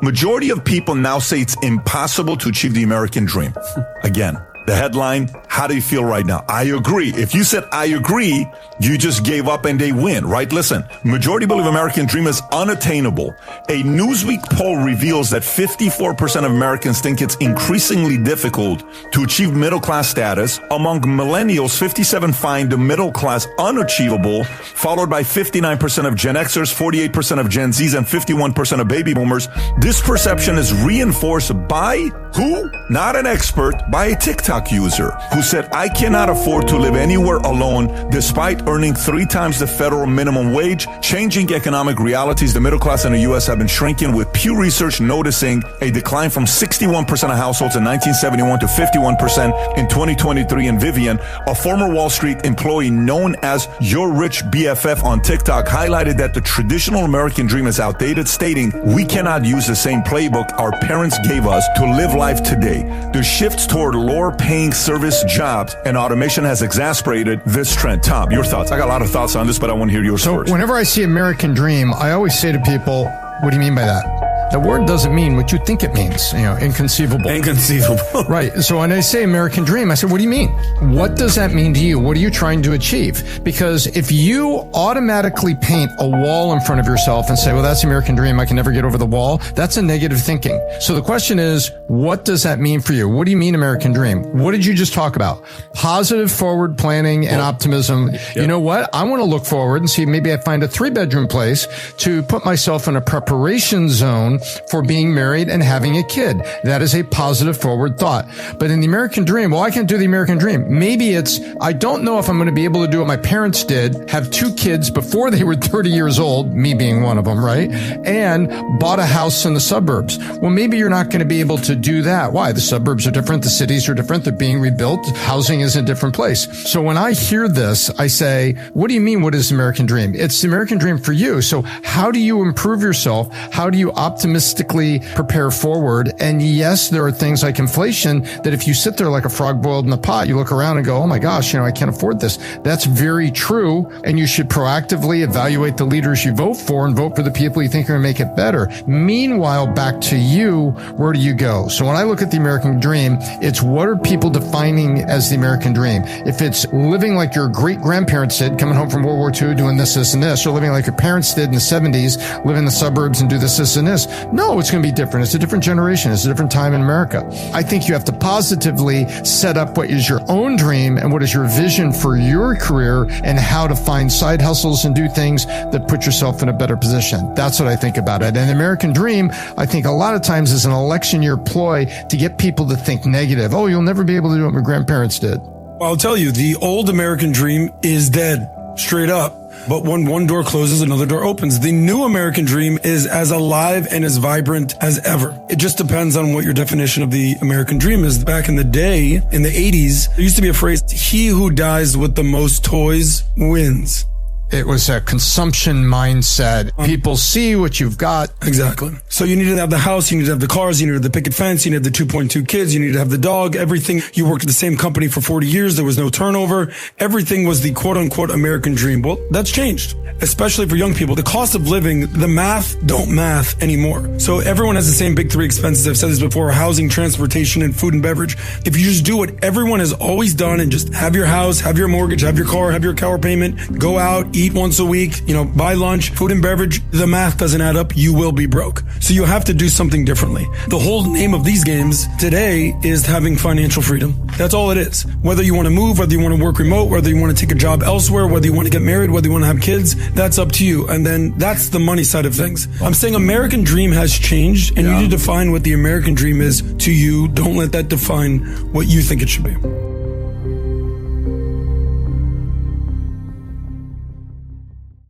Majority of people now say it's impossible to achieve the American dream. Again, the headline, how do you feel right now? I agree. If you said, I agree, you just gave up and they win, right? Listen, majority believe American dream is unattainable. A Newsweek poll reveals that 54% of Americans think it's increasingly difficult to achieve middle-class status. Among millennials, 57% find the middle class unachievable, followed by 59% of Gen Xers, 48% of Gen Zs, and 51% of baby boomers. This perception is reinforced by who? Not an expert, by a TikTok user who said, I cannot afford to live anywhere alone despite earning 3 times the federal minimum wage. Changing economic realities, the middle class in the U.S. have been shrinking, with Pew Research noticing a decline from 61% of households in 1971 to 51% in 2023. And Vivian, a former Wall Street employee known as Your Rich BFF on TikTok, highlighted that the traditional American dream is outdated, stating, we cannot use the same playbook our parents gave us to live life today. The shift toward lower paying service jobs and automation has exacerbated this trend. Tom, your thoughts? I got a lot of thoughts on this, but I want to hear yours first. Whenever I see American dream, I always say to people, what do you mean by that? The word doesn't mean what you think it means, inconceivable. Inconceivable. Right. So when I say American dream, I say, what do you mean? What does that mean to you? What are you trying to achieve? Because if you automatically paint a wall in front of yourself and say, well, that's American dream, I can never get over the wall, that's a negative thinking. So the question is, what does that mean for you? What do you mean American dream? What did you just talk about? Positive forward planning and optimism. Yep. You know what? I want to look forward and see, maybe I find a 3-bedroom place to put myself in a preparation zone for being married and having a kid. That is a positive forward thought. But in the American dream, well, I can't do the American dream. Maybe it's, I don't know if I'm going to be able to do what my parents did, have 2 kids before they were 30 years old, me being one of them, right? And bought a house in the suburbs. Well, maybe you're not going to be able to do that. Why? The suburbs are different. The cities are different. They're being rebuilt. Housing is in a different place. So when I hear this, I say, what do you mean? What is the American dream? It's the American dream for you. So how do you improve yourself? How do you optimistically prepare forward? And yes, there are things like inflation that if you sit there like a frog boiled in a pot, you look around and go, oh my gosh, I can't afford this. That's very true. And you should proactively evaluate the leaders you vote for and vote for the people you think are going to make it better. Meanwhile, back to you, where do you go? So when I look at the American dream, it's what are people defining as the American dream? If it's living like your great grandparents did, coming home from World War II, doing this, and this, or living like your parents did in the 70s, live in the suburbs and do this, and this. No, it's going to be different. It's a different generation. It's a different time in America. I think you have to positively set up what is your own dream and what is your vision for your career and how to find side hustles and do things that put yourself in a better position. That's what I think about it. And the American dream, I think a lot of times is an election year ploy to get people to think negative. Oh, you'll never be able to do what my grandparents did. I'll tell you, the old American dream is dead, straight up. But when one door closes, another door opens. The new American dream is as alive and as vibrant as ever. It just depends on what your definition of the American dream is. Back in the day, in the 80s, there used to be a phrase, he who dies with the most toys wins. It was a consumption mindset. People see what you've got. Exactly. So you need to have the house, you need to have the cars, you need the picket fence, you need the 2.2 kids, you need to have the dog, everything. You worked at the same company for 40 years. There was no turnover. Everything was the quote unquote American dream. Well, that's changed, especially for young people. The cost of living, the math don't math anymore. So everyone has the same big 3 expenses. I've said this before: housing, transportation, and food and beverage. If you just do what everyone has always done and just have your house, have your mortgage, have your car, have your car payment, go out, eat once a week, buy lunch, food and beverage, the math doesn't add up. You will be broke. So you have to do something differently. The whole name of these games today is having financial freedom. That's all it is. Whether you want to move, whether you want to work remote, whether you want to take a job elsewhere, whether you want to get married, whether you want to have kids, that's up to you. And then that's the money side of things. I'm saying American dream has changed, and you need to define what the American dream is to you. Don't let that define what you think it should be.